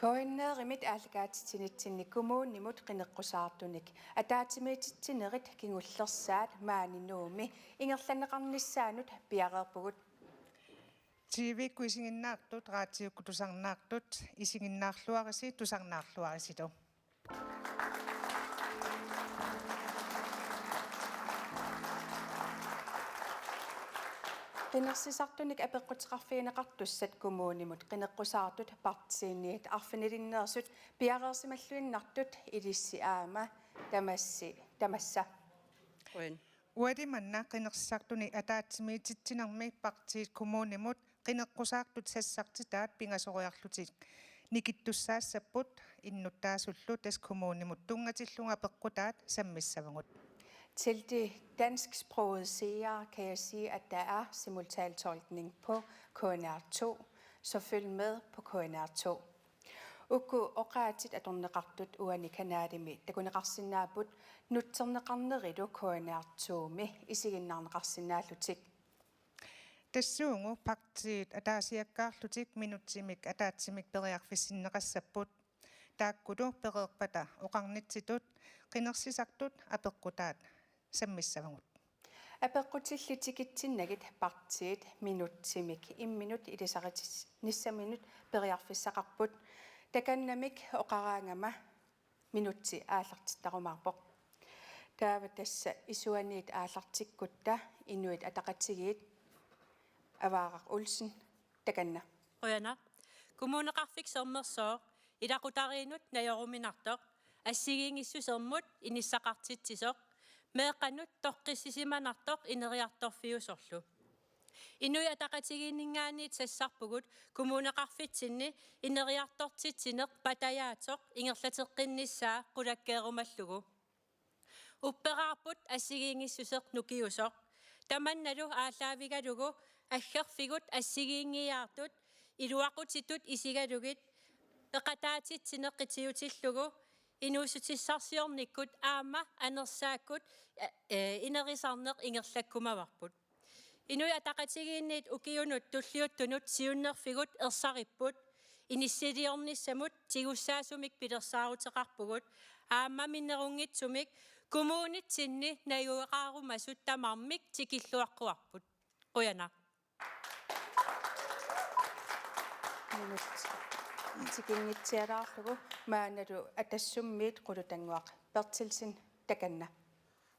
Koinneerimit aalakaatitsinitsinni kumuunnimut qineqqussaartunik ataatimiititsinerit kingullersaat maaninuumi ingerlaneqarnissaanut piaqerpugut TV kuisinginnaartut raatiukku tusarnaartut isinginnaarluarisi tusarnaarluarisitu qinersisartunik apeqqutiqarfiineqartussat kumuunnimut qineqqusaartut partiinniit arfinilinneersut piaqersimalluinnartut ilissiaama tamassa uadimanna qinersisartuni ataatimiititsinarmi partiit kumuunnimut qineqqusaartut sassartitaat pingasoriarlutik nikittussaassaput innuttaasullu tas kumuunnimut tungatillunga peqqutaat sammissavagut. Til de dansksprogede seere kan jeg sige, at der er simultantolkning på KNR2, så følg med på KNR2. Ukku oqaatit atorneqartut uanikanaadimi takuneqarsinnaaput nutserneqarnerilu KNR2mi isiginnaarneqarsinnaallutik. Tassuungu partiit ataasiakkaarlutik minutsimik ataatsimik periarfissinneqassaput taakkutu pereerpata oqarnitsitut qinersisartut apeqqutaat sammissavagut. Apeqqutillutikitsinnagit partiit minutsimik imminut ilisaritis nissaminut periarfissaqarput takannamik oqaraangama minutti aallartittarumaarpoq. Taava tassa isuaniit aallartikkutta inuit ataqatigiit avaaqaq Olsen takanna. Oyana kommuneqarfik sommersoor ilaqutariinut najoruminartoq assigiingissusermut inissaqartitsisoq meeqannut toqqissisimanartoq ineriartorfiusorlu inui ataqatigiinningaaniit sassarpugut kommuneqarfitsinni ineriartortitsineq patajaatoq ingerlateqqinnissaa qulakkeerumallugu upperaarput assigiingissuseq nukiusoq tamannalu aalaavigalugu aggerfigut assigiingiaartut iluaqutitut isigalugit eqataatitsineq qitiutillugu inuusutissarsiornikkut aama anersaakkut inerisarneq ingerlakkumavarput inui ataqatigiinniit ukiunut tulliuttunut siunnerfigut ersaripput inissiliornissamut tigussaasumik pilersaaruteqarpugut aama minnerungitsumik kumuunitsinni najueqaarumasut tamarmik tikilluaqquarput uyana tikingitsialaarlugu maanalu atassummiit qulutanguaq Bertilsen takanna.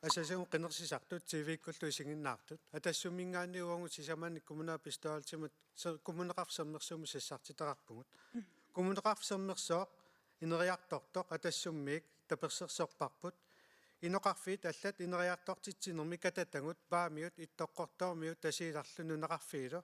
Asasum qinersisartut TV-kullu isinginnaartut atassummingaanni uangu sisamani kommunapistaaltimut kommuneqarsermersumu sassartitaqarpugut kommuneqarsermersooq ineriartortoq atassummiik tapersersorparput inoqarfiit allat ineriartortitsinermi katatangut paamiut ittoqqortormiut tasiilarlunu neqarfiilu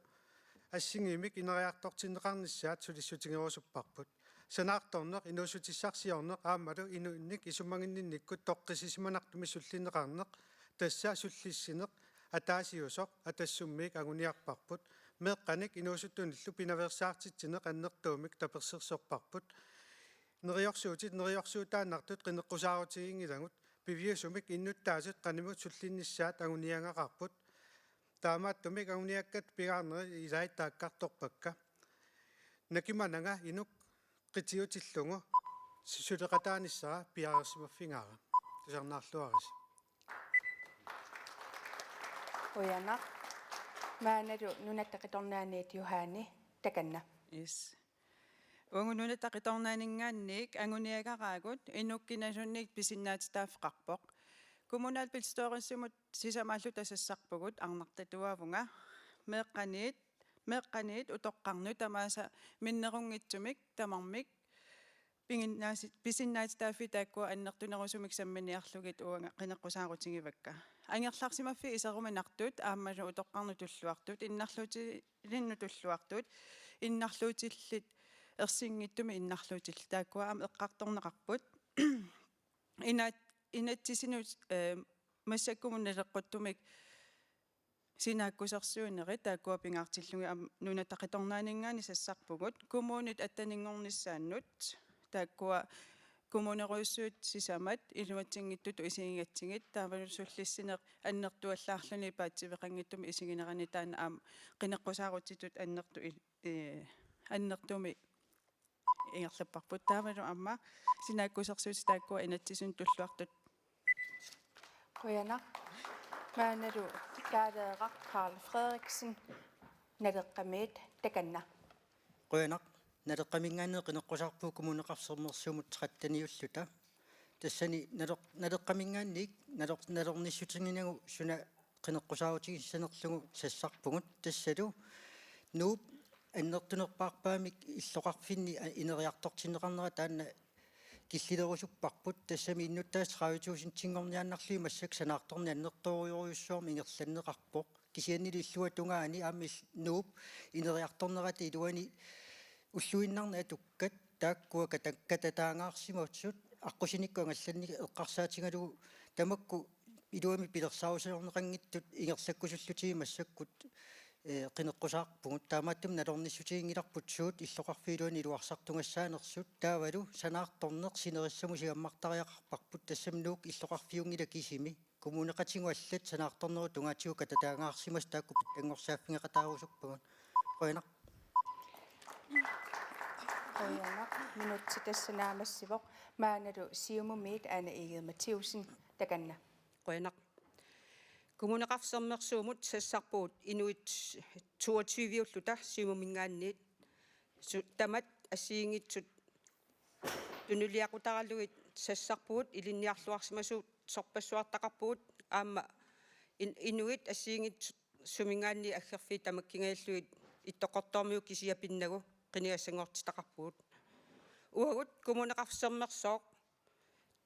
assingimik ineriartortinneqarnissaat sulissutingeruusupparput sanaartorneq inuusutissarsiorneq aammalu inuinnik isumanginninnikkut toqqisisimanartumi sullineqarneq tassa sullissineq ataasiusoq atassummiik aguniarparput meeqqanik inuusuttunillu pinaversaartitsineq annertuumik tapersersorparput neriorsuutaannartut qineqqusaarutigingilанgut piviusumik innuttaasut qanimut sullinnissaat aguniangaqarput taamaattumik aguniakkat pigaarneri ilaait taakkartorpakka nakimananga inuk qitiutillungu suleqataanissara piareersimaffingaara tusarnaarluaris Oyana maanalu nunattaqitornaaniit Juhani takanna. Yes. Ungununa taqitornaaningaanniik anguniagaraagut inukkinasunniik pisinnaatitaaffeqarpoq kommunal pilstoorissumut sisamaallu tasassarpugut arnartatuavunga meeqqaniit utoqqarnu tamaasa minnerungitsumik tamarmik pisinnaatitaafi taakkua annertunerusumik sammaniarlugit uanga qineqqusaarutigivakka angerlarsimaffi iserumanartut aammalu utoqqarnu tulluartut innarluutilinnu tulluartut innarluutillit ersingittumi innarluutill taakkua am eqqartorneqarput inatsisinut massakkumunaleqquttumik sinaakkusersuuneri taakkua pingaartillungi nunataqitornaaningaani sassarpugut kumuunut attaninngornissaannut taakkua kumuneruussuut sisamat iluatingittut isingigatsigit taavalusullissineq annertuallaarluni paatsiveqangittumi isiginerani taana aam qineqqusaaruttitut annertumi ингерлаппарпут таамалу амма синааккусерсуут тааккуа инатсисун туллуартут Quyanaq maanalu kaaleeqaq Karl Frederiksen naleqqamiit takanna. Quyanaq naleqqamingaanee qineqqusarpuu kumuneqarsermersuumut 13-niulluta тассани налеққамингаанник налорнissutiнгинагу суна qineqqusaarutigissанерлугу сассарпугут тассалу нууп аннертунерпаарпаамик иллоқарфинни инериартортиннеқарнера таанна киллилерусуппарпут тассами иннуттаас раавитуусинтингорниааннарлуи массак санаарторни аннерториориуссуарми ингерланнеқарпоқ кисианнили иллуатунгаани аами нууп инериарторнерати илуани уллуиннарна туккат тааккуа кататаангаарсимаутсут аққусиниккуангалланни эққарсаатингалугу тамакку илуами пилерсаусернеқангиттут ингерлаккусуллутиги массаккут qineqqusаарпугут таамааттум налорниссутигингиларпут суут иллоқарфиилуани илуарсартунгассаанерсут таавалу санаарторнеқ синериссаму сиаммартариақарпарпут тассамнуук иллоқарфиунгила кисими коммунеқатингуаллат санаарторнеру тунгаатигу кататаангаарсимас таакку питтангорсааффингақатаарусуппагун қойнақ Quyanaq minutti tassanaamassivoq maanalu siumumiit aana Egil Mathiusen takanna. Quyanaq kommuneqarsermersuumut sassarpuut inuit 22-ulluta siumumingaanniit tamat assiingitsut tunuliaqutaraluit sassarpuut ilinniarluarsimasuut sorpassuartaqarpuut aamma inuit assiingitsut sumingaanni aggerfi tamakkingailluit ittoqortormiu kisiapinnagu qiniassangortitaqarpuut uagut kommuneqarsermersooq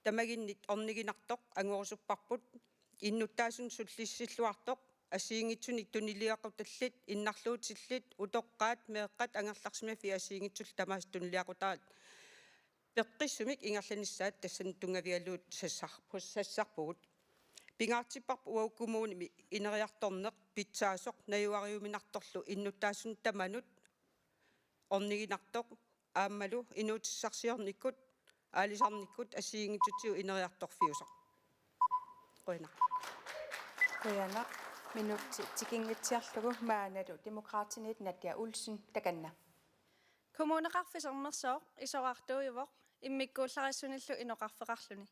tamaginnit orniginartoq anguorusupparput иннуттааsun суллиссиллуартоq ассиингитсуник тунилиақуталлит иннарлуутилlit утоққаат меэққат ангерларсимафи ассиингитсул тамаас тунилиақутаат пеққиссумик ингерланissaат тассан тунгавиалуут сассарпугут пингаартиппарпу уауккумууними инериарторнеқ питсаасоқ наюариуминарторлу иннуттааsun таманут орнигинартоқ ааммалу инуутиссарсиорниккут аалисарниккут ассиингитсутиу инериарторфиусоқ Quyanaq minutti tikingitsiarlugu maanalu demokraatiniit Nadia Olsen takanna. Kommuneqarfisermersooq isoqartuujuvoq immikkuullarissunillu inoqarfeqarluni.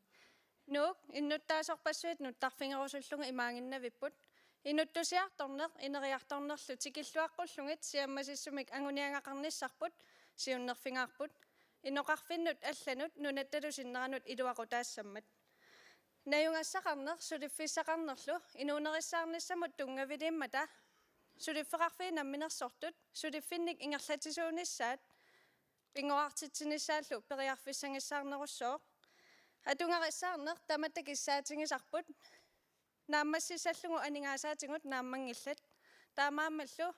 Nuuk innuttaasorpassuit nuttarfingerusullunga imaanginnavipput inuttusiartorneq ineriartornerlu tikilluaqqullungit siammasissumik anguniangaqarnissarput siunnerfingaarput inoqarfinnut allanut nunattalusinneranut iluaqutaassammat. Najungassaqarneq suliffissaqarnerlu inuunerissaarnissamut tungaviliimmata sulifferarfiinamminersortut suliffinnik ingerlatisuunissaat pingoartitsinissaallu periarfissangissaarnerussooq atungarissaarneq tamattakissaatingisarput naammassissallungu aningaasaatingut naammangillat taamaammallu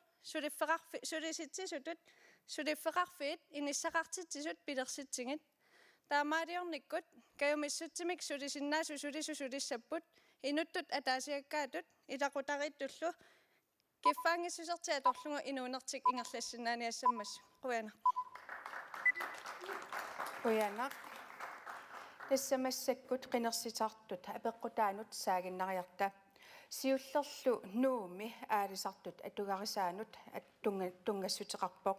sulisitsisutut sulifferarfiit inissaqartitsisut pilersitsingit taamaaliornikkut kayumissutsimik sulisinnaassu sulissapput inuttut ataasiakkaatut ilaqutariittullu kiffaangissusertia torlungu inuunertik ingerlassinaaniassammassu Quyanaq Quyanaq тассамассаккут qinерситартут апеққутаанут саагиннариарта сиуллерлу нууми аалисартут атугарисаанут тунгассутеқарпоқ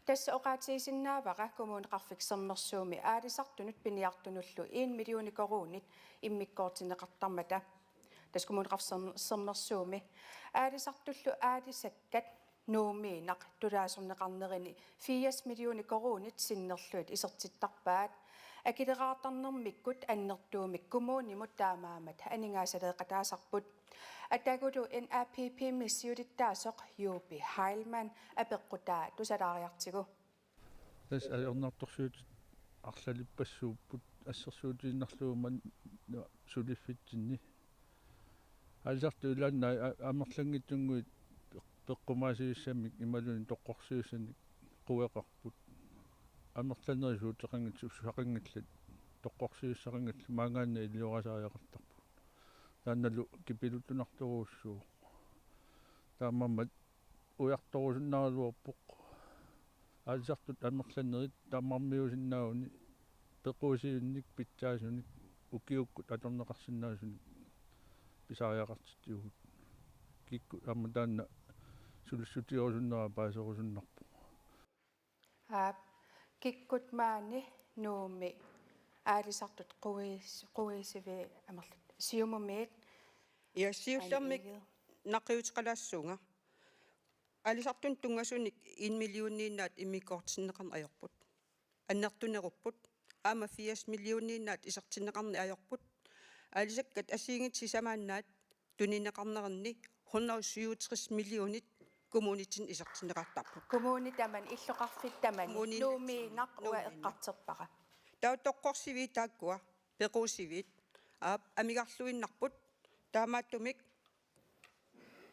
тасса оqaatigisиннаавара коммунеқарфиксермерсууми аалисартунут пиниартунуллу 1 миллион коруунит иммиккоортинеқартармата тас коммунеқарфиксермерсууми аалисартуллу аалисаккат нуумиинақ тулаасернеқарнерини 4 миллион коруунит синнерлуит исертиттарпаат акилераартарнэрмиккут аннертуумик кумуунимут таамаамат анингаасалеэқатаасарпут атагулу NAPP миссиулиттаасоқ Юби Хайлман апеққутаа тусалаариартигу тас аернарторсуут арлалиппассууппут ассерсуутииннарлууман сулиффитсинни алларту илаанна амерлангитсунгуит пеққумаасиуссамик ималуни тоққорсиуссаник қуэқарпут амерланерисуутеқангит сусақангитлат тоққорсиуссақангит маангаанна илиорасаариақартарпу таанналу кипилуттунарторууссуу таамаммат уярторусиннааралуарпоқ аалсартут амерланерит таамармиусиннаагуни пеқуусиунник питсаасуник укиуккут аторнеқарсинаасуник писаариақартитсуугут кикку амматаанна сулиссутиорусуннера паасерусуннарпу kikkut maani nuumi aalisartut quisivi amerlut siumumiit Siullermik naqiutiqalaassuunga alisartun tungasunik 1 millioniinnaat immikkoortinneqarni ajorput annertunerupput aama 80 millioniinnaat isartinneqarni ajorput alisakkat asiingit sisamaannaat tunineqarnerni 167 millionit kommunitin isartinneqartarput kommuni taman illoqarfit taman nuumiinaq ua eqqarterpara tautoqqorsivi taakkua pequusivit amigarluinnarput taamaattumik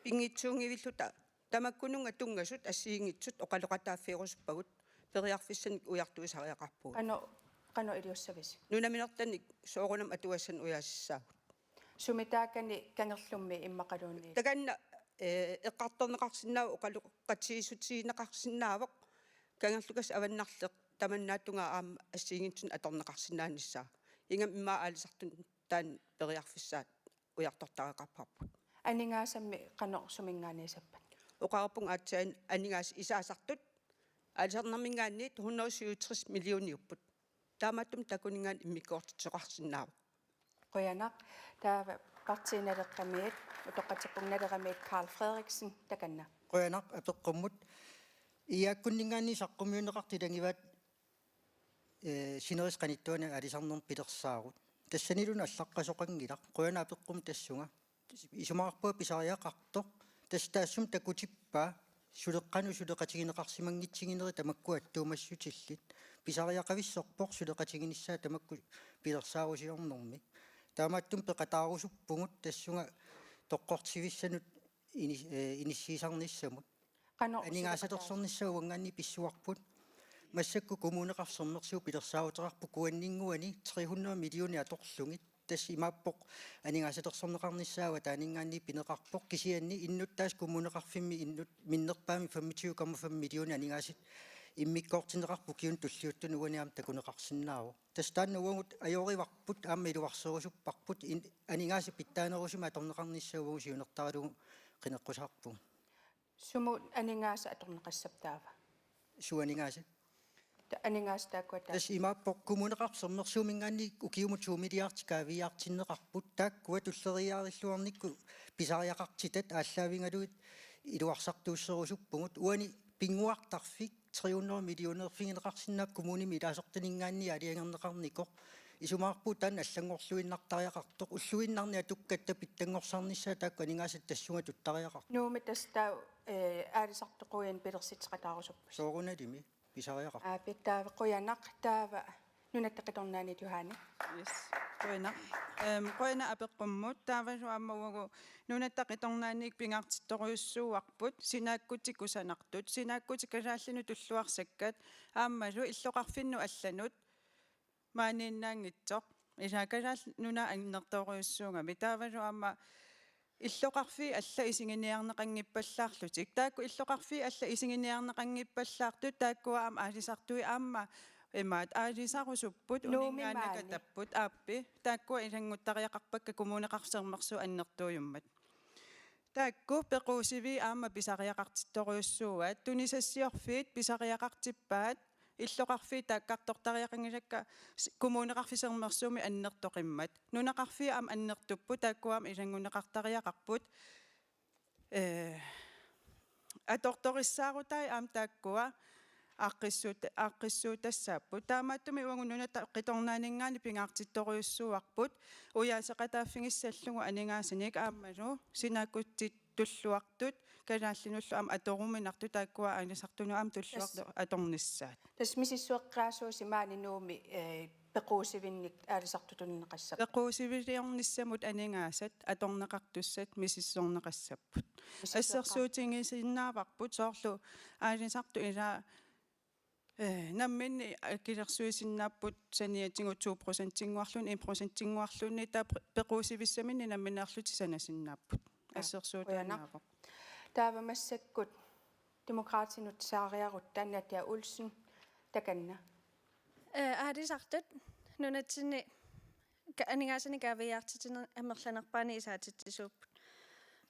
pingitsuungivilluta tamakkununga tungasut assiingitsut oqaloqataaffiiqusuppagut periarfissanik ujartuisariaqarpuut qano iliussavis nunaminertanik soorunam atuassan ujaasissaagut sumitaakani kangerlummi immaqaluunni takanna eqqartorneqarsinnaa oqaluqatsiisutiineqarsinnaavoq kangerlukas avannarleq tamannaattunga aama assiingitsun atorneqarsinnaannissaa ingam immaa aalisartun taan periarfissaat ujartortariqarparput aningaassammi qano sumingaaniisappat oqarpung aatsaan aningaas isaasartut alisarnermingaanniit 167 millioniupput taamattum takuningaan immikkoortitsoqarsinnaava qoyanaq taava partiinaleqqamiit utoqqatippungnaleqamiit Carl Frederiksen takanna qoyanaq apeqqumut iakkunningaanni saqqummiuneqartilangivat sinerisqanittuana alisarnerm pilersaagut tassaniluna allaqqasoqangilaq qoyana apeqqum tassunga isumaqarpua pisariaqartoq tastaassum takutippaa suleqqanu suleqatigineqarsimangitsingineri tamakku attuumassutiillit pisariaqavissorpoq suleqatiginissaa tamakku pilersaarusiornermi taamaattum peqataarusuppungut tassunga toqqortivissanut inissiisarnissamut aningaasatorsornissau wangaanni pissuarput массакку коммунеқарсернерсуу пилерсаавутерарпу куаннингуани 300 миллиони аторлугит тасси имааппоқ анигаасатерсернеқарниссаава таанингаанни пинеқарпоқ кисианни иннуттаас коммунеқарфимми иннут миннерпаами 25,5 миллиони анигаасит иммиккоортинеқарпу киун туллиуттун уаниам такунеқарсиннааву тастаанна уангут аёориварпут аама илуарсерусуппарпут анигааси питтаанерусума аторнеқарниссааву сиунертаралугу қинеққусаарпу суму анигааса аторнеқассаптаава суанигааса анигаастааккуата тас имааппоқ коммунеқарсернерсуумингаанни укиумут 2 миллиардикаавиаартиннеқарпут тааккуа туллериаариллуарникку писариақартитат ааллаавингалуит илуарсартууссерусуппугут уани пингуартарфик 300 миллионерфигинеқарсинаак коммуними илаасортанингаанни алиангернеқарникоқ исумаарпу таан аллангорлуиннартариақартоқ уллуиннарни атуккатта питтангорсаарниссаа таакку анигаасат тассунга туттариақар нууми тастаа аалисартоқуин пилерситсеқатаарусуппус соорунalimi писариақар питтаава қуянақ таава нунаттақиторнаани тухаани yes qoina apeqqumмут таавасу аммаугу нунаттақиторнааник пингаартитторюссууарпут синааккутикусанартут синааккутикасааллину туллуарсаккат ааммасу иллоқарфинну алланут мааниннаангитсоқ исаакасаал нуна аннерторюссуугами таавасу аама иллоқарфи алла исигиниарнеқангиппаллаарлутик таакку иллоқарфи алла исигиниарнеқангиппаллаартут тааккуа аама аалисартуи аама эмаат аалисарусуппут унингааннака таппут ааппи тааккуа илангуттариақарпакка коммунеқарсермерсу аннертуйуммат таакку пеқуусиви аама писариақартитторюссууат тунисассиорфиит писариақартиппаат иллоқарфи тааккартортариақангисакка коммунеқарфисермерсууми аннертоқиммат нунақарфи аама аннертуппу тааккуаама илангунеқартариақарпут аторториссаарутай аама тааккуа аққиссуутассааппу таамааттуми уангунуна қиторнаанинггаани пингаартитторюссууарпут уяасеқатааффигиссаллугу анигаасаник ааммалу синааккутти туллуартут калааллинуллу аама аторуминарту тааккуа аалисартуну аама туллуарту аторниссаат тас мисиссуэққаасууси маанинууми пеқуусивинник аалисартутуннеқассап пеқуусивилиорниссамут анигаасат аторнеқартуссат мисиссорнеқассаппут ассерсуутингисиннааварпут соорлу аалисарту илаа намминни акилерсуисиннааппут саниатингу 2% тингуарлун 1% тингуарлунни таа пеқуусивиссаминни намминнаарлути санасиннааппут ассерсуутингнаавоқ таавамассаккут демократинут саариарут тааннатиа улсен таканна аалисартут нунатсини анигаасани кавиартитинер амерланерпаани исаатитсисууппут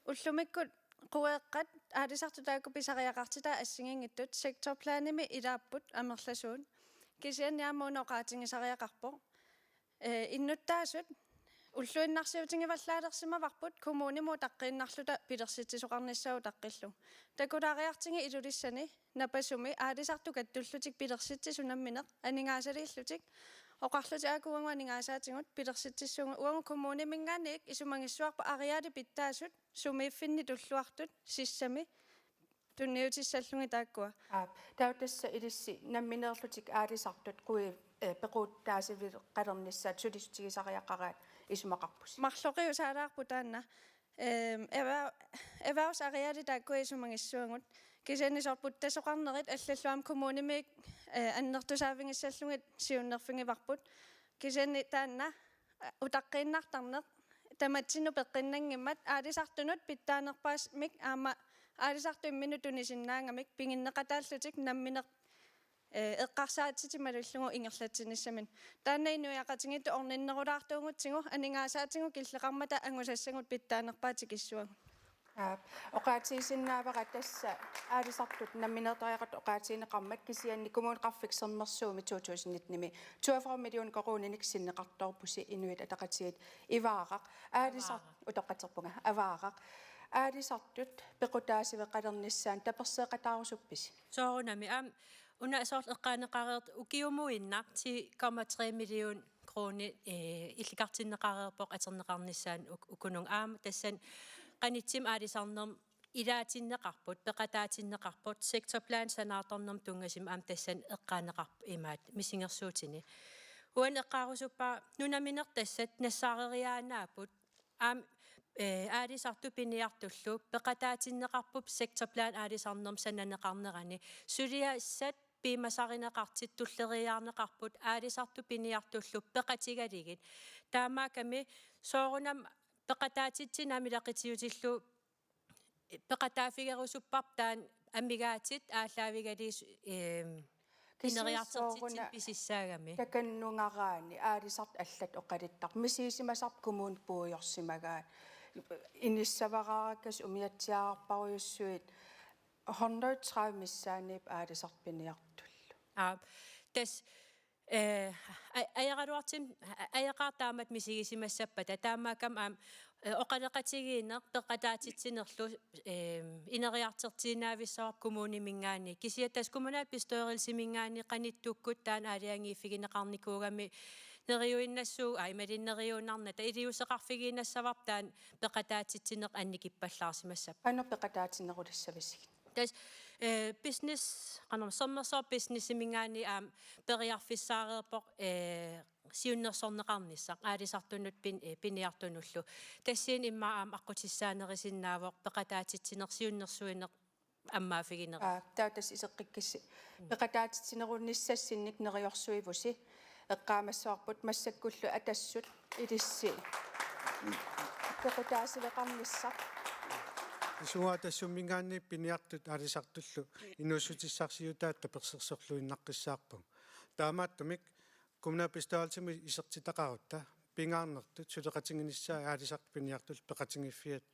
уллумиккут queqqat aalisartutaakku pisariaqartita assingingиттут секторпланими илааппут амерласуун кисианниаммуунеқаатингисариақарпо иннуттаасут уллуиннарсиутингиваллаалерсимаварпут коммуниму таққииннарлута пилерситсисоқарниссагу таққиллу такулаариартинги илулиссани напасуми аалисарту каттуллутик пилерситсисунамминеқ анингаасалииллутик оқарлути аакуангу анингаасаатингут пилерситсиссугу уангу коммунимингаанник исумангиссуарпа ариаали питтаасут сумииффинни туллуартут сиссами тунниутиссаллунги тааккуа таутасса илисси намминерлутик аалисартут куи пеқуттаасивил қалерниссаат сулистигисариақараат исумақарпус марлоқиу саалаарпу таанна эваус ариаали тааккуа исумангиссуангут кисианнисорпут тасоқарнерит аллаллуам коммунимик аннертусаавингиссаллугит сиуннерфингиварпут кисианни таанна утаққииннартарнеқ таматсину пеққиннангиммат аалисартунут питтаанерпаас мик аама аалисарту имминутунисиннаангамик пингиннеқатааллутик намминеқ эққарсаатситималуллугу ингерлатсиниссамин тааннаинуяқатингиту орниннерулаартуугутсигу анингаасаатингу киллеқармата ангусассагут питтаанерпаатик иссуагу оqaатиисиннаавара тасса аалисартут намминертариақат оqaатиинеқармат кисианни коммуунеқарфиксернерсууми 2019 12 миллион коруниник синнеқарторпуси инуит атақатигит иваарақ аалисарт утоққатерпунга аваарақ аалисартут пеқутаасивеқалерниссаан таперсеқатаарусуппис соорунами унаасоор эққаанеқареерт укиумуиннақ 10,3 миллион крони илликартиннеқареерпоқ атернеқарниссаан укунун аама тассан qanitsim aalisarnerm ilaatinnеқарпут пеқатаатиннеқарпут секторплан санаарторнерм тунгассим аам тассан эққаанеқарпу имаат мисингерсуутини уан эққаарусуппаа нунаминер тассат нассаарериаанаапут аам аалисарту пиниартуллу пеқатаатиннеқарпуп секторплан аалисарнерм сананеқарнерани сулиассат пимасаринеқартит туллериаарнеқарпут аалисарту пиниартуллу пеқатигалигит таамааками соорунам пеқатаатитсинами лақитиутиллу пеқатаафигерусуппар таан аммигаатит ааллаавигалис кинериартертитсин писиссаагами таканнунгараани аалисарт аллат оқалиттар мисиисимасарп коммуун пуйорсимагаат иниссавараараккас умиатсиаарпаруйуссуит 130 миссаанип аалисарт пиниартуллу тас аяqaartaamат мисигисимассаппата таамаакам аам оқалеқатигиинеқ пеқатаатитсинерлу инериартертиинаависсавар коммунимингаани кисиатас коммунаал пистоорилсимингаани қаниттуккут таан аалиангииффигинеқарникуугами нериуиннассуу аймалиннериунарната илиусеқарфигинассавар таан пеқатаатитсинеқ анникиппаллаарсимассап анер пеқатаатиннерулиссависиг тас business sommerso business mingaani am periarfissaareerpoq siunnersorneqarnissaq aalisartunut piniartunullu tassiin imma am aqutissaanerisinnaawoq peqataatitsinersiunnersuineq аммаафигинер таатас исеққиккисси пеқатаатитсинерунниссассинник нериорсуивуси эққаамассуарпут массаккуллу атассут илисси пеқатаасивеқарниссақ исуаатассуммингаанни пиниартут аалисартуллу инуссутиссарсиутаат таперсерсерлуиннаққиссаарпун таамааттумик коммунапистаалтими исертитақарутта пингаарнертут сулеқатингиниссаа аалисарт пиниартул пеқатингиффиат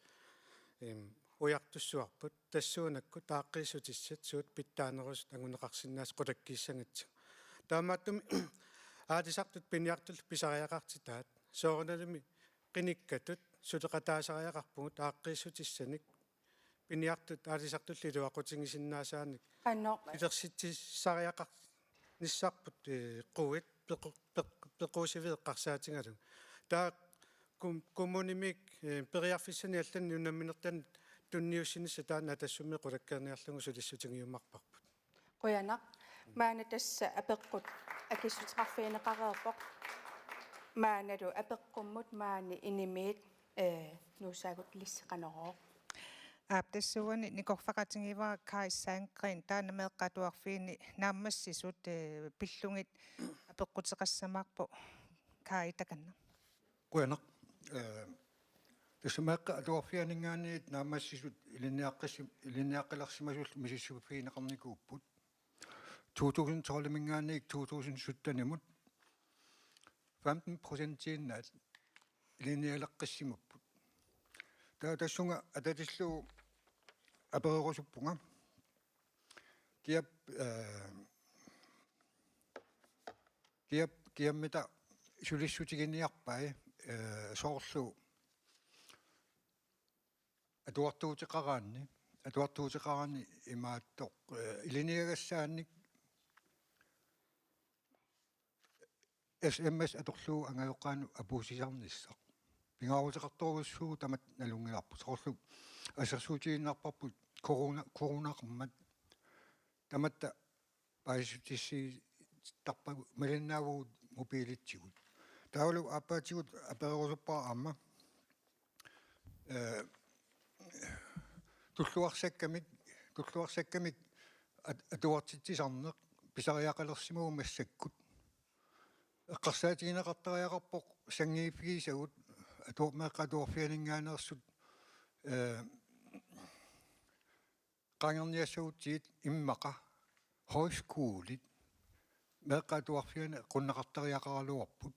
уяртуссуарпут тассуунакку тааққиссутиссат суут питтаанерус ангунеқарсиннаас қулаккииссангатсу таамааттуми аалисартут пиниартул писариақартитаат соорналими қиниккатут сулеқатаасариақарпугут тааққиссутиссаник пиниартут аалисартуллилу ақутингисиннаасааник илерситсариақар ниссарпут қуит пеқуусивеэққарсаатингалу таа коммунимик периарфиссани алланни унамминертан тунниуссинисса таана тассумми қулаккерниарлугу сулиссутингиумарпарпут қуянақ маана тасса апеққут акиссутеқарфиинеқареерпоқ maaнаlu апеққуммут маани инимиит нуусаагут лиссеқанероо аптассуани никорфақатингивара каиссаангрин таанамеэққатуарфиини нааммассисут пиллугит апеққутеқассамаарпо каитаканна куянақ тасмааққа атуарфианингаани нааммассисут илинниаққиларсимасул мисиссуффиинеқарникууппут 2012 мингаанник 2017-нимут 15% илинниалеққиссимуппут таасунга ататиллу аперерусуппунга киап kiammita sulissutiginniarpai soorlu atuartuutiqaraanni imaattoq iliniagassaannik SMS atorluu angayoqqaanu apuusisarnissaq pingaarutiqartorussuu tamat nalungilarpu soorlu assersuutiginnarparput coronaqammat tamatta paisutissi tarpagu malinnaavut mobiilittigut taulu appaatigut apererusuppaa amma tulluarsakkamik atuartitsisarneq pisariaqalersimuu massakkut эққарсаатигинеқартариақарпоқ сангииффигисагут атуормеққатуорфианингаанерсут қангерниассагутсиит иммақа хойскуулит меққатуарфиане қуннеқартариақаралуарпут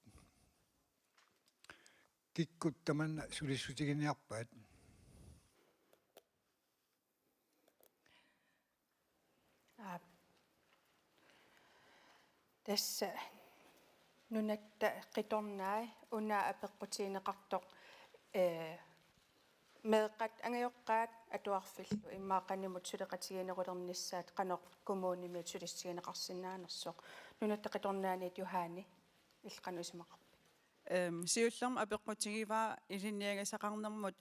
киккут таманна сулиссутигиниарпаат tässä nunakta qitornaai unaa apeqqutiineqartoq meeqqat angajoqqaat atuarfillu immaaqannimut suleqatiginerulernissaat qanoq kumuunimi sulissigineqarsinnaanersoq nunatta qitornaaniit Juhani ilqanusimaqarp siullerm apeqqutigiva ilinniagasaqarnermut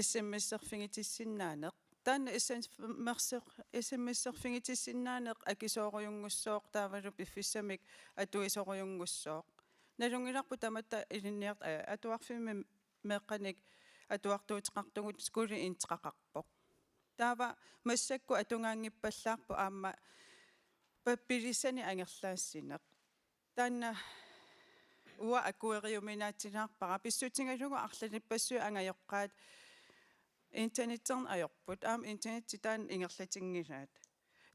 SMS-serfingitissinaanaq taanna SMS-serfingitissinaanaq akisoorujungussooq taavalu piffissamik atuisorujungussooq nalungilarpu tamatta ilinniart atuarfimmi meeqqanik atuartuutiqartugut skuli intiqaqarpoq taava massakku atungaanngippallaarpu aamma pappilissani angerlaassineq taanna uwa akueriuminaatinaarpara pissutigalugu arlalippassui angajoqqaat internettern ajorput aam internettitaan ingerlatingilaat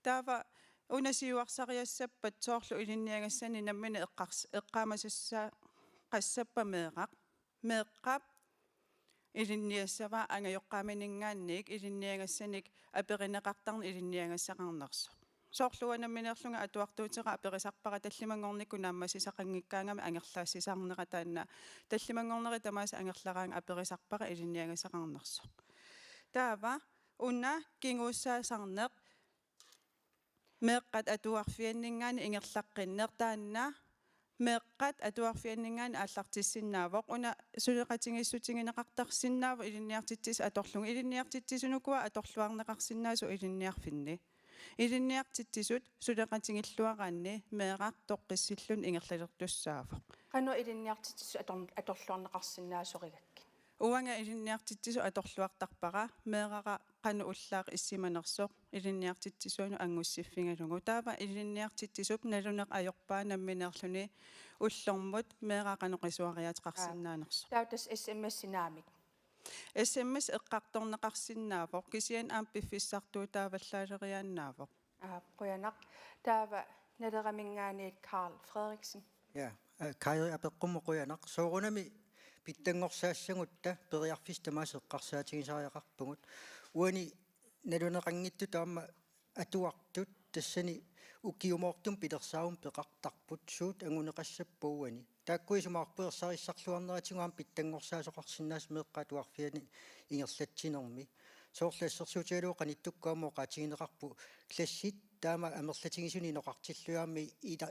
taava unasiuarsariassappat soorlu ilinniagassani nammina eqqaamasassaa qassappa meeqqap ilinniassava angajoqqaaminingaanniik ilinniagassanik aperineqartarni ilinniagassaqarnersu soorluanamminerlunga atuartuutera aperisarpara tallimangornikku naammasisaqanngikkaangami angerlaassisarnera taanna tallimangorneri tamaasa angerlaraanga aperisarpara ilinniagassaqarnersu taava unna kinguussaasarneq meeqqat atuarfianningaani ingerlaqqinneq taanna meeqqat atuarfianningaani aallartissinnaavoq una suleqatingissutigineqartarsinnaavo ilinniartittis atorlunga ilinniartittisunukua atorluarneqarsinnaasu ilinniarfinni ilinniartittisut suleqatingilluaraanni meeqaq toqqissillun ingerlalertussaavoq qanu ilinniartittisu atorluarneqarsinnaasorigakki uanga ilinniartittisu atorluartarpara meeqaqa qanu ullaaq issimanersoq ilinniartittisuunu angussiffingalugu taava ilinniartittisup naluneq ajorpaanamminerluni ullormut meeqaqanuqisuariateqarsinnaanerso tautas SMS-inaamik SMS eqqartorneqarsinnaavoq kisian aam piffissartuu taavallaaleriaannaavoq quyanaq taava naleramingaaniit Carl Frederiksen ja Kai apeqqummoquyanaq soorunami pittangorsaassangut periarfis tamaas eqqarsaatigisariaqarpugut uani naluneqanngittu taama atuartut tassani ukiumoortum pilersaavum peqartarput suut anguneqassappuuani taakkuisumaarpeersarissarluarneratigaam pittangorsaasоqarsinnaas meeqqatuarfiani ingerlatsinermi soorlaassersuutigaluu qanittukkaamo qaatigineqarpu klassit taama amerlatigisuni noqartilluaammi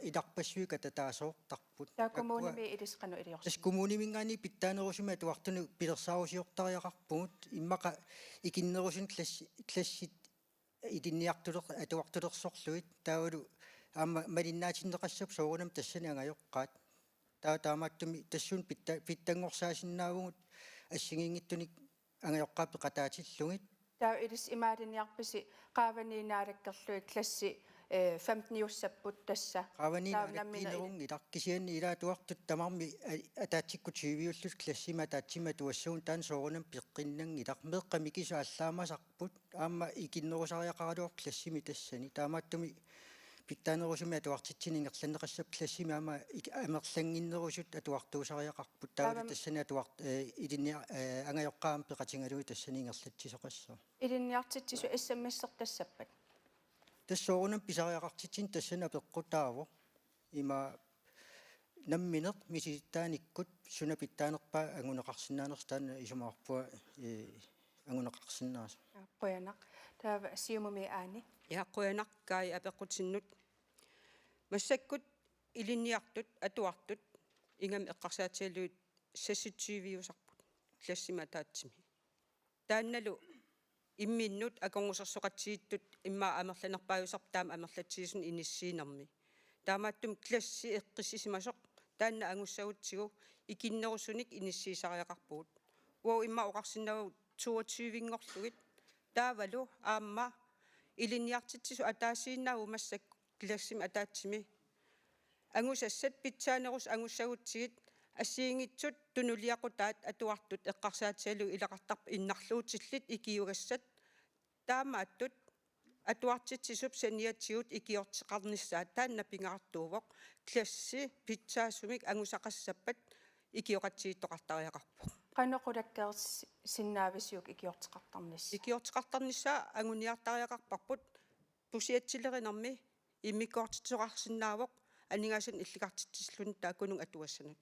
ilarpassuika tataasoortarput taakumuunimi ilisqanu iliorsi tas kumuunimingaani pittaanerusumi atuartunu pilersaarusiortariaqarpugut immaqa ikinnerusun klassit ilinniartuleq atuartulersorluit taavalu aamma malinnaatineqassap soorunam tassani angajoqqaat taamaattumi tassun pittangorsaasinnaavugut ассигингиттуник ангайоққааппи қатаатиллугит таа илис имаалиниарписи qaavaniinaalakkerlui klassi 15 ussapпут тасса qaavaniinaalakkiinerung ilaqkisianni ilaatuartut tamarmi ataatsikku 20-ullut klassima taatsima tuassuun taan soorunam piqqinnan meeqqamikisu allaamasarput aamma ikinnerusariaqaraluar klassimi tassani taamaattumi pittaanerusumi atuartitsiningерланнеқассап klassimi aama amerlanginnerusut atuartuusariaqarput taavali tassani atuart ilinnia angajoqqaam peqatingalui tassani ingerlatsisoqasso ilinniartittisu SMS-sertassappat tassoorunam pisariaqartitsin tassana peqqutaavo ima намминеқ миситааниккут сунапиттаанерпа ангунеқарсинааnerсtaan исумаарпуа ангунеқарсинааса Qoyanaq taava siumumi aani яаққуянақкаи апеққутсиннут массаккут илинниартут атуартут ингами эққарсаатиалуит сассутсиивиусарпут классима таатсими таанналу имминнут аконгусерсоқатсииттут иммаа амерланерпааюсарп таама амерлатсиисун иниссиинерми таамааттум класси эққиссисимасоқ таанна ангуссагутсигу икиннерусуник иниссиисариақарпугут уо имма оқарсиннаву 22-ингорлугит таавалу аама илинниартитсису атаасииннаагу массак классими атаатсими ангусассат питсаанерус ангуссагутсигит ассиингитсут тунулиақутаат атуартут эққарсаатиалу илақартарп иннарлуутиллит икиугассат таамааттут атуартитсисуп саниатсигут икиортеқарниссаат таанна пингаартуувоқ класси питсаасумик ангусақассаппат икиоқатсииттоқартариақарпу qanoqulakkeers sinnaavisiuk икиортеқартарнissaa ангуниартариақарпарпут пусиатсилеринерми иммиккоортитсоқарсинаавоқ анигаасан илликартитсиллун таакунун атуассанат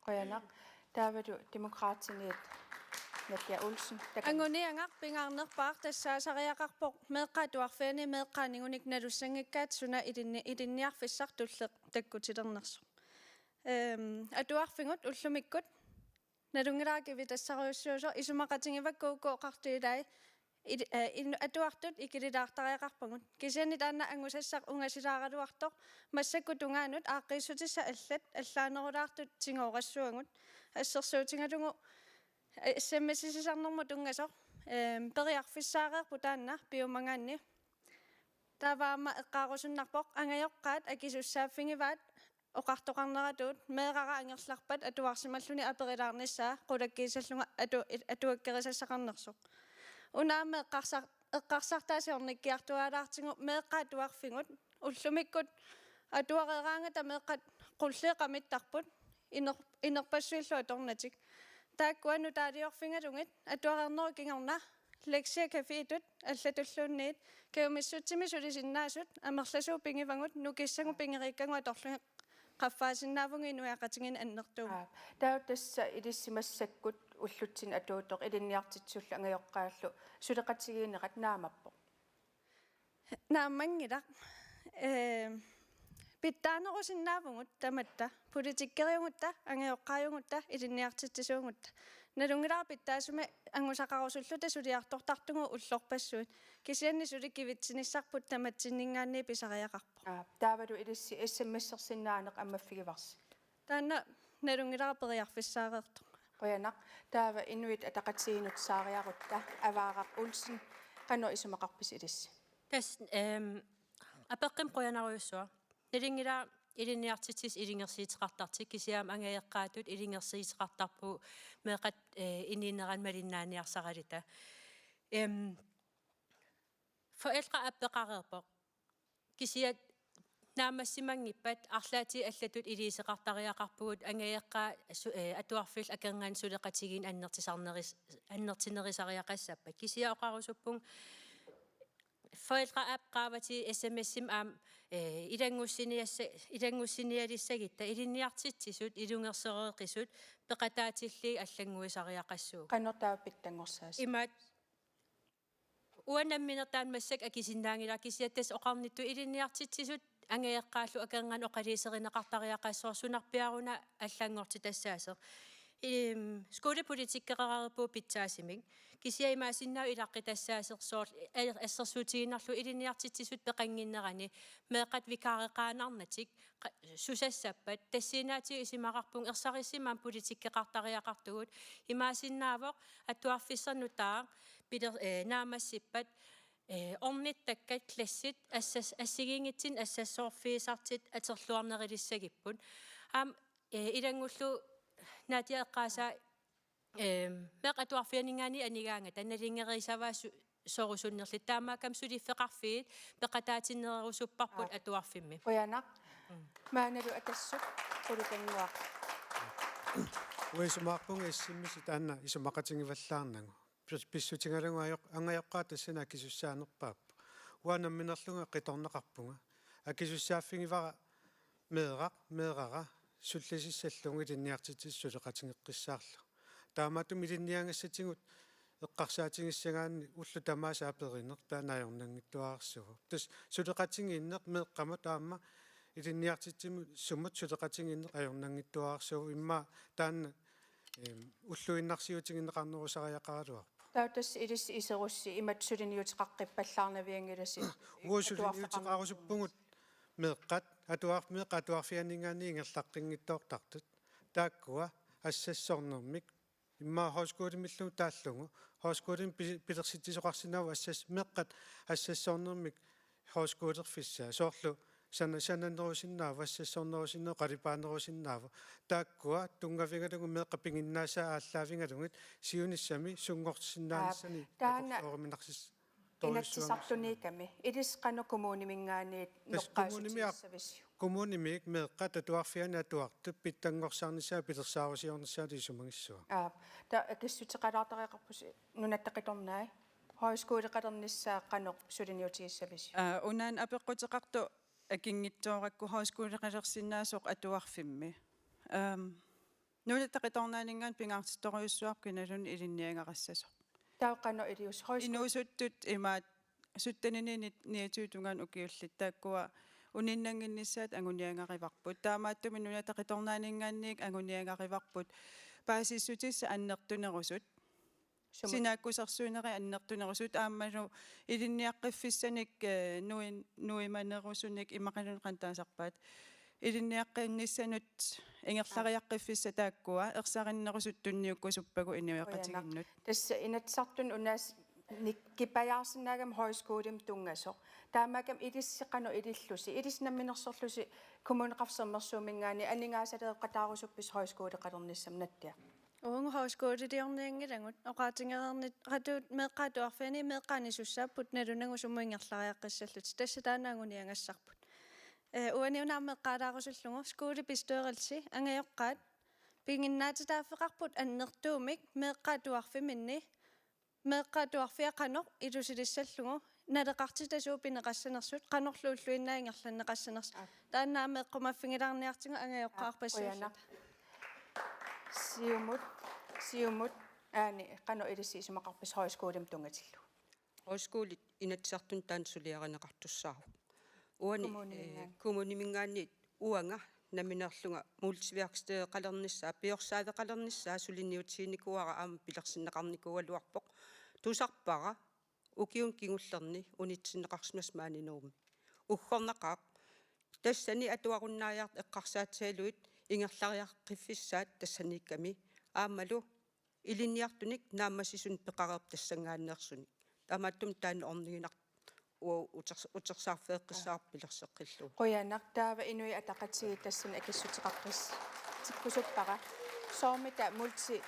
qoyanaq taavalu demokraatiniit Nadia Olsen ангуниангар пингарнерпаар тассаасариақарпоқ меэққатуарфиани меэққаанингуник налуссангиккаат суна илинниарфиссар туллеқ таккутилернерсо атуарфингут уллумиккут налунгилааки тассариуссуусо исумақатингиваккууккооқартуилай атуартут икилилаартариақарпагут кисиани таанна ангусассақ унгасилааралуартоқ массаккутунгаанут ааққиссутисса аллат аллаанерулаартут тингооқассуангут ассерсуутингалугу смсисисарнэрму тунгасоқ периарфиссаареерпу таанна пиумангаанни таваама эққаарусуннарпоқ ангайоққаат акисуссааффингиваат оқартоқарнератуут меэрара ангерларпат атуарсималлуни аперилаарниссаа қулаккиисаллунга атуаккерисассақарнерсоқ унаама эққарсартаасиорниккиартуалаартигу меэққаатуарфингут уллумиккут атуарераангата меэққат қуллеэқамиттарпут инерпассуиллу аторнатик тааккуану таалиорфингалугит атуарернерукингорна лексия кафеитут аллатуллуунниит кеумиссутсими сулисиннаасут амерласуу пингивангут нукиссагу пингериккангу аторлуги qaffaasinnaavungi nuaqatingin annertuum tautassa ilissimassakgut ullutsin atuutoq ilinniartitsullu angajoqqaallu suleqatigiineqat naamappo naamangilaq pittaanerusinnaavungut tamatta politikkeriungutta angajoqqaajungutta ilinniartitsisuungutta nalungilaa pittaasuma angusaqarusulluta suliartortartungu ullorpassuut kisianni sulikkivitsinissarput tamatsinningaanni pisariaqarpo taavalu ilissi sms-ersinnaaneq ammaffigivars taanna nalungilaa periarfissaareertu qoyanaq taava inuit ataqatiginut saariarutta avaaraq Olsen qano isumaqarpis ilissi tas apeqqim qoyanaruussua nalungilaa ilinniartitis ilingersiiteqartartik kisiaam angaeqqaatut ilingersiiteqartarpu meeqat iniinneran malinnaaniarsaralita forældre appeqareerpoq kisiat naamassimanngippat arlaati allatut iliiseqartariaqarpugut angaeqqaa atuarfil akangaan suleqatigiin annertinerisariaqassappat kisia oqarusuppung forældre appqaavati sms-im aam ilangussinialissagitta ilinniartitsisut ilungersereeqisut peqataatilli allanguisariaqassuuq qanortaappittangorsaas imaat uanamminertaan massak akisinnaangila kisiattas oqarnittu ilinniartitsisut angaeqqaallu akangaan oqaliiserinaqartariaqassoorsunarpiaruna аллаангорти тассаасер сколеполитиккерарерпу питсаасимик кисиа имаасиннаа илаққи тассаасерсоор ассерсуутигиннарлу илиниартитсисут пеқангиннерани меэқат викаареқаанарнатик сусассаппат тассинаати исимақарпун ерсариссимаан политиккеқартариақартугут имаасиннаавоқ аттуарфиссернутаа пилер наамассиппат орниттаккат классит ассигингитсин ассассоорфиисартит атерлуарнерилиссагиппут аам илангуллу Nadia eqqaasa meqatuarfianingaani anigaanga tannalingerisavaa sorusunnerlit taamaakam suliffeqarfiit peqataatinnererusupparput atuarfimmi qoyanaq maanalu atassuk qulukanguaq uisumaarpunga issimisi taanna isumaqatingivallaarnangu pissutingalangu angajoqqaa tassana akisussaanerpaappu uanamminerlunga qitorneqarpunga akisussaaffingivara meerara суллисиссаллунгу илинниартитиссулеқатингеққиссаарлу таамаатум илинниангассатигут эққарсаатингиссагаанни уллу тамаасааперинеқ таанаajornanngittuаарсугу тас сулеқатингииннеқ меэққама таама илинниартитсиму суммут сулеқатингииннеқ ajornanngittuаарсугу имма таанна уллуиннарсиутингиннеқарнерусариақаралуарпа таутас илис исерусси иматсулиниутеқаққиппаллаарнавиангиласи уусулиниутеқарусуппугут меэққат атуарфианингаани ингерлаққингиттоортартут тааккуа ассассорнермик имма хоскуулимиллу тааллугу хоскуулим пилерситисоқарсинава ассас меққат ассассорнермик хоскуулерфиссаа соорлу сананерусиннаава ассассорнерусиннеэ қалипаанерусиннаава тааккуа тунгавигалугу меққапингиннаасаа ааллаавингалугит сиуниссами сунгортсиннааниссани таана ороминарсис инатсисартуниками илисқану коммунимингаани ноққаасутиссависиу коммунимик меққат атуарфиана атуарту питтангорсаарнissaа пилерсаарусиорнissaа тисумагиссуа та акиссутеқалаартариақарпус нунаттақиторнаа хойскуулеқалернissaа қаноқ сулиниутигиссависиу унаан апеққутеқарту акингитсооракку хойскуулеқалерсиннаасоқ атуарфимми нунаттақиторнаанинган пингаартитториуссуар киналун илинниангарассасо таақано илиус инуусуттут имаат суттанининит ниатуутунгаан укиуллит тааккуа униннангиннissaат агуниангариварпут таамааттуми нунатақиторнаанингааник агуниангариварпут паасиссутисса аннертунерусут синааккусарсуунери аннертунерусут ааммалу илинниаққиффиссаник нуиманерусуник имақалун қантаасарпаат илинниаққиннissanут ингерлариаққиффисса тааккуа ерсариннерусут тунниуккусуппагу иниуяқатигиннут тасса инатсартун унаас никкипаяарсинаагам хойскуулим тунгасо таамагам илиссеқану илиллуси илиснамминерсорлуси коммунеқарсермерсуумингаани анингаасалеэққатаарусуппис хойскуулеқалерниссам наттиа уунг хойскуулилиорниангилагут оqaатингерернит ратуут меэққаатуарфани меэққаанисуссааппут налунагу сумуингерлариаққиссаллут тасса таанаагуниангассарпут уаниунааммеққаалаарусуллугу скуули пистуерилси ангайоққаат пингиннаатитааффеқарпут аннертуумик меэққаатуарфиминни меэққаатуарфиақаноқ илусилиссаллугу налеқартитасуу пинеқассанерсут қанорлууллуиннаингерланнеқассанерс тааннаамеққумаффигилаарниартига ангайоққаарпассаалла сиумут аани қано илисси исумақарпис хойскуулим тунгатиллу хойскуулит инатсартун таансулиаранеқартуссаару уани коммунимингаанниит уанга наминерлунга мультивиаркстеэқалернissaа пиорсаавеқалернissaа сулинниутсиникуара аама пилерсиннеқарникуалуарпоқ тусарпара укиун кигуллерни унитсиннеқарсимас маанинуум уггорнақаақ тассани атуаруннаариарт эққарсаатсаалуит ингерлариаққиффиссаат тассаникками аамалу илинниартуник нааммасисун пеқареерп тассангааннеерсуни таамааттум таан орнигинар утерсаарфеэққиссаар пилерсеққиллу қуянақ таава инуи атақатсиги тассани акиссутеқарпис тиккусуппара соомита мульти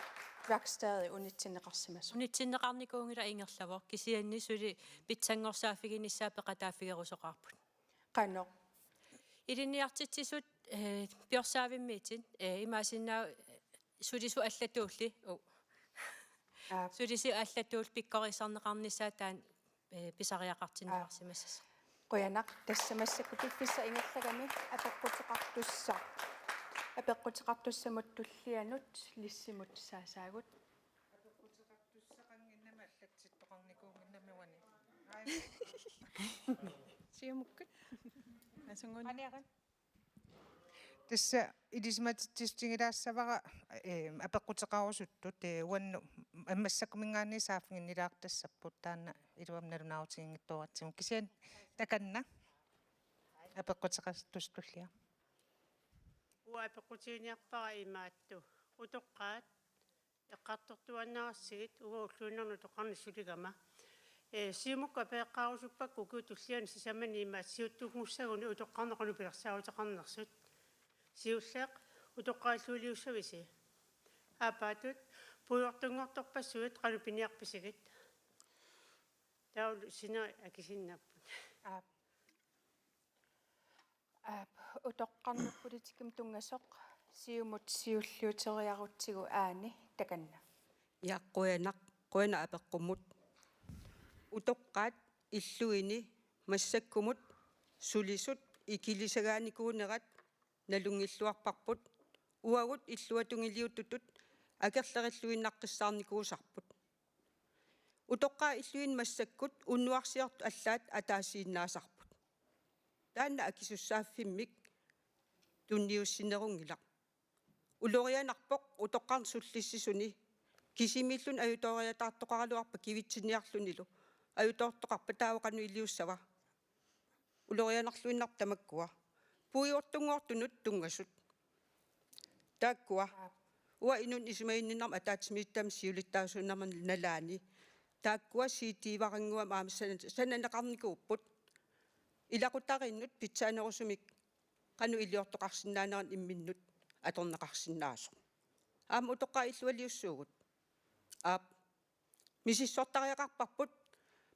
вакстади унитсиннеқарсимас унитсиннеқарникуунгила ингерлавоо кисианни сули питсангорсааффигиниссаа пеқатааффигерусоқарпут қано илинниартитсисут пиорсаавиммиитин имаасиннаа сулису аллатуулли сулиси аллатуул пиккорисарнеқарнissaа таан писариақартиннеқарсимассас қуянақ тассамассакку тиффисса ингерлагами апеққутеқартуссамут туллианут лиссимут саасаагут апеққутеқартуссақангиннама аллатситтоқарникуунгиннами сиумуккут асунгун аниаран тасса илисматиттистингилаассавара апеққутеқарусуттут уанну аммассакумингаани сааффингиннилаартассаппут таана илуамналунааутингиттуаратсиму кисиан таканна апеққутеқартустуллиа уапеқутиниарпара имаатту утоққаат эққартортуаннаассигит угууллуиннерну тоқарни сулигама сиумукка пеэққарусуппакку кутуллиани сисамани имаат сиуттугмуссагуни утоққарнеқуни пилерсаавутеқарнерсут сиуллеқ утоққааллуулиуссависи апаатут пуйортунгорторпассуит қалупиниарписигит таул сина акисиннаппут утоққарнерпулитикким тунгасоқ сиумут сиуллуутериарутсигу аани таканна яаққуянақ қуяна апеққуммут утоққаат иллуини массаккумут сулисут икилисагааникуунерат налунгиллуарпарпут уагут иллуатунгилиуттутут акерлериллуиннаққиссаарникуусарпут утоққаа иллуин массаккут уннуарсиарту аллаат атаасииннаасарпут таанна акисуссааффиммик тунниуссинерунгила улорианарпоқ утоққар суллиссисуни кисимиллун аюториатаартоқаралуарпа кивитсиниарлунилу аютоортоқарпа таавақану илиуссава улорианарлуиннар тамаккуа пуиортунгуортунут тунгасут тааккуа уа инун исмаинниннарма атаатсимииттам сиулиттаасууннарман налаани тааккуа сиитиварангуа маама сананеқарникууппут илақутариннут питсаанерусумик qaну илиортоқарсиннаанеран имминнут аторнеқарсинаасо аама утоққаа иллуалиуссуугут аап мисиссортариақарпарпут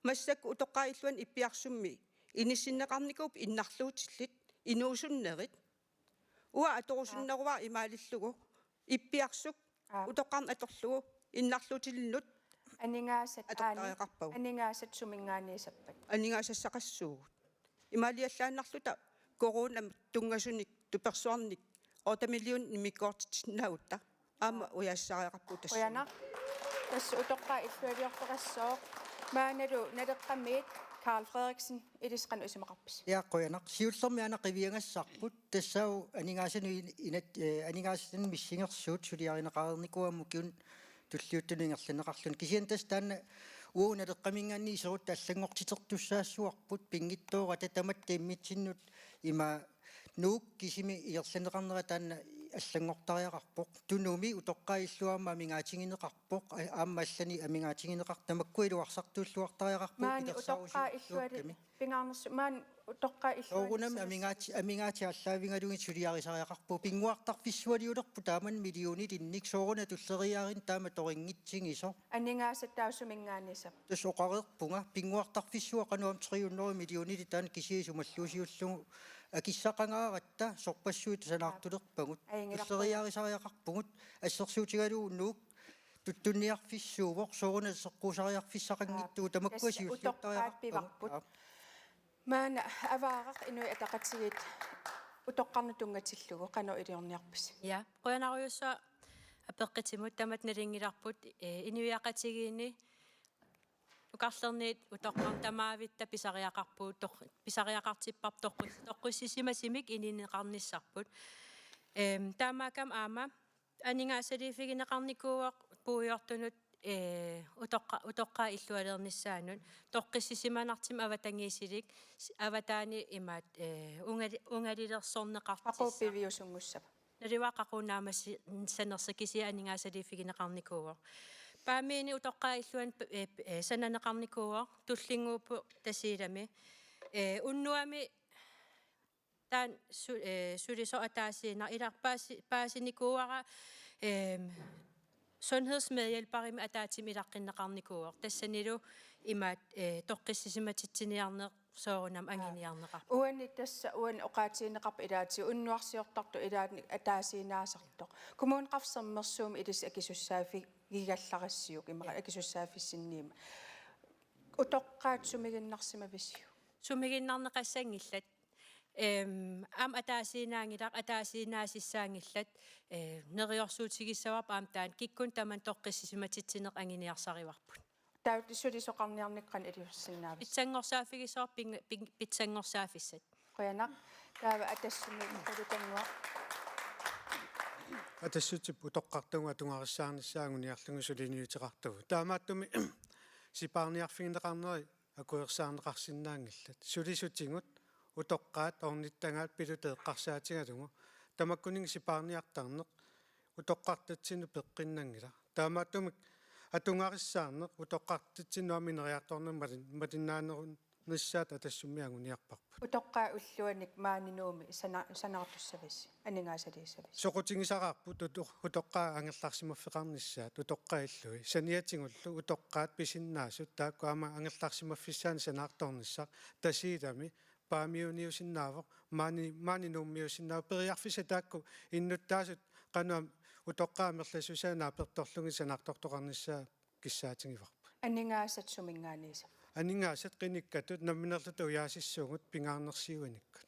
массакку утоққаа иллуан иппиарсумми иниссиннеқарникууп иннарлуутиллит инуусуннерит уа аторусуннеруа имаалиллугу иппиарсук утоққарн аторлугу иннарлуутиллиннут анингаасат атоққариақарпагу анингаасат сумингааниисаппат анингаасассақассуугут имаалиаллааннарлута корона тунгасуник туперсуарник 8 миллион миккоортитсинаагутта аама уяассариақарпу тасса ояна тасса утоққаа иллуалиортоқассоо maaнаlu налеққаммиит Karl Frederiksen илисқану исумақарпис яаққуянақ сиуллэрмиана қивиангассарпут тассау анингаасану инат анингаассан миссингерсуут сулиаринеқарникуамму киун туллиуттунingерланеқарлун кисиан тас таана ууналеққамингаанни исерут аллангортитертуссаассуарпут пингиттоора татамат тиммитсиннут има нуук кисими иерланеқарнера таана аллангортариақарпоқ тунуми утоққаиллуамма амингаатингинеқарпоқ ааммаллани амингаатингинеқартамаккуилуарсартууллуартариақарпоқ маани утоққаа иллуали пингаарнерсу маан утоққаа иллуали огунам амингаати аллаавингалугин сулиарисариақарпу пингуартарфиссуалиулерпу тааман миллионит инник сооруна туллериаарин таама торингитсигисо анингаасат таусумингаанисап тус оқареерпунга пингуартарфиссуа қануам 300 миллионит таан кисиисумаллуусиуллугу акиссақангааратта сорпассуит санаартулерпагут туллериарисариақарпугут ассерсуутигалуу нуук туттунниарфиссуувоқ сооруна сеққусариарфиссақангиттугу тамаккуасиуллуттариақарпагут маана аваарақ инуи атақатсигит утоққарну тунгатиллугу қано илиорниарпис я қоянаруйусса апеққитимут тамат налингиларпут инуиақатигиини укарлерниит утоққар тамаавитта писариақарпуут писариақартиппар тоққуссисимасимик ининеқарниссарпут таамаакам аама анингаасалифигинеқарникууақ пуйортунут утоққа иллуалернissaanут тоққиссисиманартим аватангиисилик аватаани имаат унгалилерсорнеқартис ақуппивиусунгуссап нариваақақунаамасси санерсакиси анингаасалифигинеқарникууақ паамиини утоққаа иллуан сананеқарникууақ туллингууппу тасиилами уннуами таан сулисо атаасиина иларпаасиникууара sundhedsmedhjælpere атаатим илаққиннеқарникууар тассанилу имаат тоққиссисиматитсиниарнеқ соорунам ангиниарнеқар уани тасса уан оқаатиинеқарпа илаати уннуарсиортарту илаатни атаасиинаасартоқ коммун қавсермерсуум илис акисуссаафи гигалларассиук имаqa акисуссаафиссинниима утоққаат сумигиннарсима виссиу сумигиннарнеқассангиллат ам атаасиинаангилақ атаасиинаасиссаангиллат нериорсуутигиссаварп аам таан киккун таман тоққиссисиматитсинеқ ангиниарсариварпут таутиссулисоқарниарникқан илиуссиннаавис питсангорсаафигисоор питсангорсаафиссат қоянақ таава атассуми қалутангуа атассутип утоққартунга тунгариссаарниссаагуниарлугу сулиниутеқартугу таамааттуми сипаарниарфигинеқарнери акуерсаарнеқарсинаангиллат сулисутингут утоққаат орниттангаат пилутеэққарсаатигалугу тамаккунинг сипаарниартарнеқ утоққартатсину пеққиннангила таамааттумик атунгариссаарнеқ утоққартатсинуаминериарторнер малиннаанерун ниссаат атассуммиагуниарпарпут утоққаа уллуаник маанинууми санаартуссавис анингаасалиссавис соқутингисақарпут утоққаа ангерларсимаффеқарниссаат утоққаа иллуи саниатингуллу утоққаат писиннаасут таакку ама ангерларсимаффиссаани санаарторнissaq тасиилами паамиуниусиннаавоқ маанинууммиусиннаав периарфиса таакку иннуттаасут qanуам утоққаа мерласусаанаа перторлуги санаартортоқарнissaа киссаатингиварпа анингаасат сумингааниса анингаасат qinikkatut намминерлуту яасиссуугут пингаарнерсиуаниккат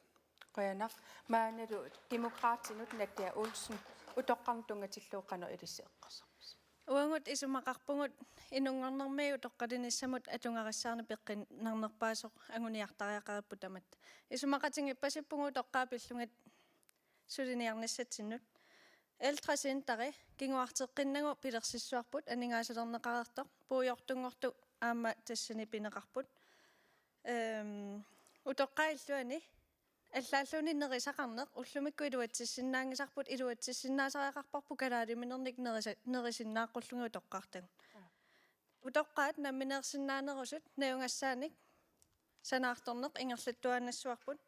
қоянақ maaнаlu демократинут наттиа улсен Utoqqarntungatilluu qano ilisseeqqarsarpis. Uangut isumaqarpungut inunngornermiu toqqalinissamut atungarissaarni peqqinarnerpaasoq anguniartariaqarippu tamat. Isumaqatingippasippungu toqqaapillungat suliniarnissatinnut. Eltrasintari kinguarteqqinnagu pilersissuarput aningaasaleerneqarertoq puujortungortu aamma tassani pineqarput. Utoqqailluani аллааллуни нерисақарнеқ уллумикку илуатсиссиннаангисарпут илуатсиссиннаасариақарпарпу калаалиминерник нерисиннааққуллугу тоққартагу утоққаат намминерсиннаанерусут наюнгассааник санаарторнеқ ингерлаттуаанассуарпут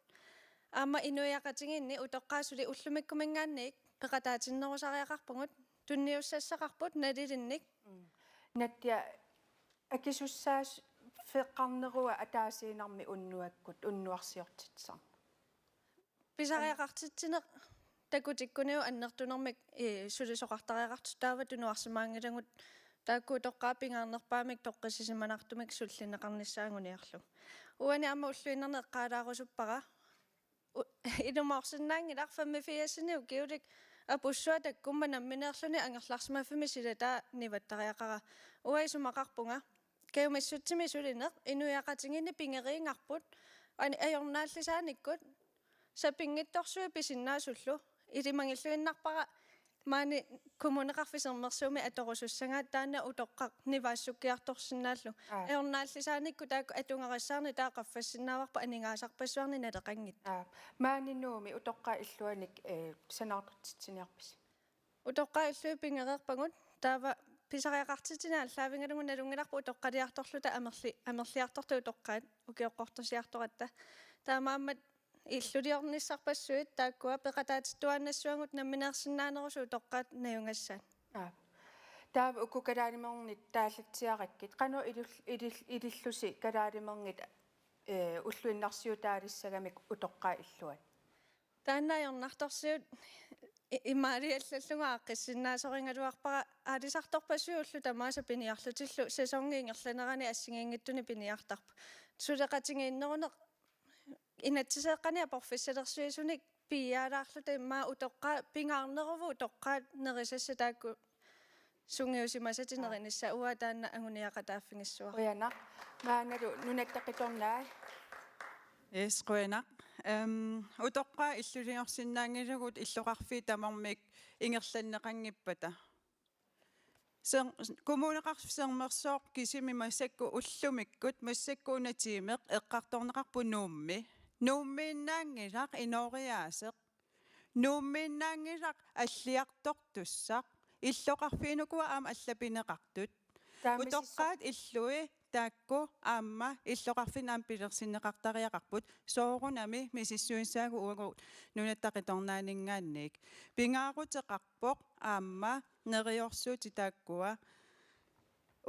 аама инуяқатигинни утоққаасули уллумиккумингаанник пеқатаатиннерусариақарпугут тунниуссассақарпут налилинник наттиа акисуссаас феққарнеруа атаасиинарми уннуаккут уннуарсиортитсаа писариақартитсинеқ такутиккуниу аннертунэрмик сулисоқартариақарту таава тунуарсимаангилагут таакку тоққаапингаарнерпаамик тоққисисиманартумик суллинеқарниссаангуниарлу уани аама уллуиннерне эққаалаарусуппара инумаорсиннаангилар фаммифиасинниу киулик апуссуа таккумма намминеерлуни ангерларсимаффими силатаа ниваттариақара уаисумақарпунга кеумиссутсими сулинеқ инуяқатингинни пингериингарпут ани аёрнааллисааниккут сапингитторсуи писиннаасуллу илимангиллуиннарпара маани коммунеқарфисермерсууми аторусуссангаат таана утоққақ ниваассуккиарторсинааллу аёрнааллисааникку таакку атунгариссаарни таақаффассиннааварпа анингаасарпассуарни налеқангит мааниннууми утоққаа иллуаник санаартутсиниарпис утоққаа иллуи пингереерпагут таава писариақартитина аллаавингалугу налунгиларпу утоққалиарторлута амерлиарторту утоққаат укиоққортусиарторатта таамааммат иллулиорниссарпассуит тааккуа пеқатаатиттуаанассуангут намминеерсиннаанерусу тоққаат наюнгассаат таава укукалаалимернит тааллатсиараккит қано илиллуси калаалимернит уллуиннарсиу таалиссагамик утоққаа иллуат тааннаайорнарторсиут имаалиаллаллуга аққиссиннаасорингалуарпара аалисарторпассуи уллу тамааса пиниарлутиллу сесонгиингерланерани ассигиингиттуни пиниартарпу сулеқатингииннерунеқ инатсисеэққани апорфиссалерсуисуник пиаалаарлута иммаа утоққаа пингаарнеруву утоққаат нерисасса таакку сунгиусимасатинеринисса уа таанна агуниақатааффингиссуа уяна мааналу нунаттақиторнаа эсқуина утоққаа иллулиорсиннаангилагут иллоқарфи тамармик ингерланнеқангиппата коммунеқарфисермерсоор кисими массакку уллумиккут массаккуунатиимеқ эққарторнеқарпу нууммииннаангилақ инориаасеқ нууммииннаангилақ аллиартортуссақ иллоқарфиинукуа аама аллапинеқартут утоққаат иллуи таакку аама иллоқарфин аам пилерсиннеқартариақарпут соорунами мисиссуинсаагу уагу нунаттақиторнаанингааник пингаарутеқарпоқ аама нериорсуути тааккуа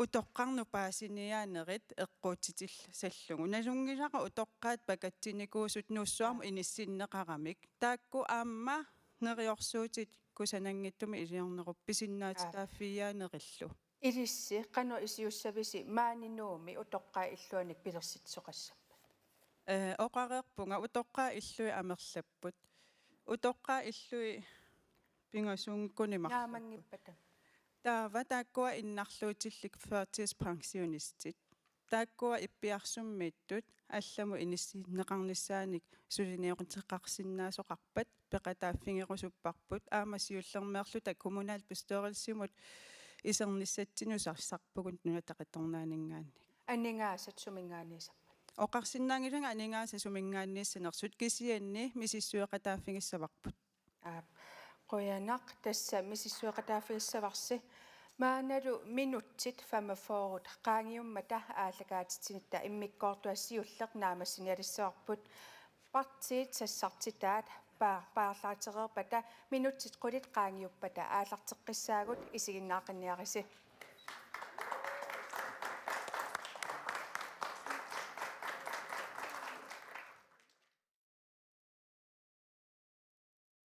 утоққарну паасиниаанерит эққуутитил саллугу налунгилаqa утоққаат пакатсиникуусут нууссуарму иниссиннеқарамик таакку аама нериорсуутит кусанангиттуми илиорнерупписиннаати тааффиаанериллу илисси қано исиуссависи маанинууми утоққаа иллуаник пилерситсоқассаппа оқареерпунга утоққаа иллуи амерлаппут утоққаа иллуи пингасуунгкунимар наамангиппата таава тааккуа иннарлуутиллик førtidspensionistит тааккуа иппиарсуммиттут алламу иниссиннеқарниссааник сулиниорутеқарсиннаасоқарпат пеқатааффингерусуппарпут аамасиуллермеерлута коммунаал писторилсимут исерниссатсинусарсарпугут нунатақиторнаанингааник анингаасат сумингааниисаппа оқарсиннаангилага анингааса сумингаанииссанерсут кисианни мисиссуеқатааффингиссаварпут qoyanaq tassa mississueqataafiissavарси maaнаlu minutsit famaforut qaangiummata ааллагаатитсинитта иммиккоортуассиуллеқ наамассиниалиссаварпут партиит сассартитаат paarlaatereerpata minutsit qulit qaangiuppata aallarteqqissaagut isigиннаақинниариси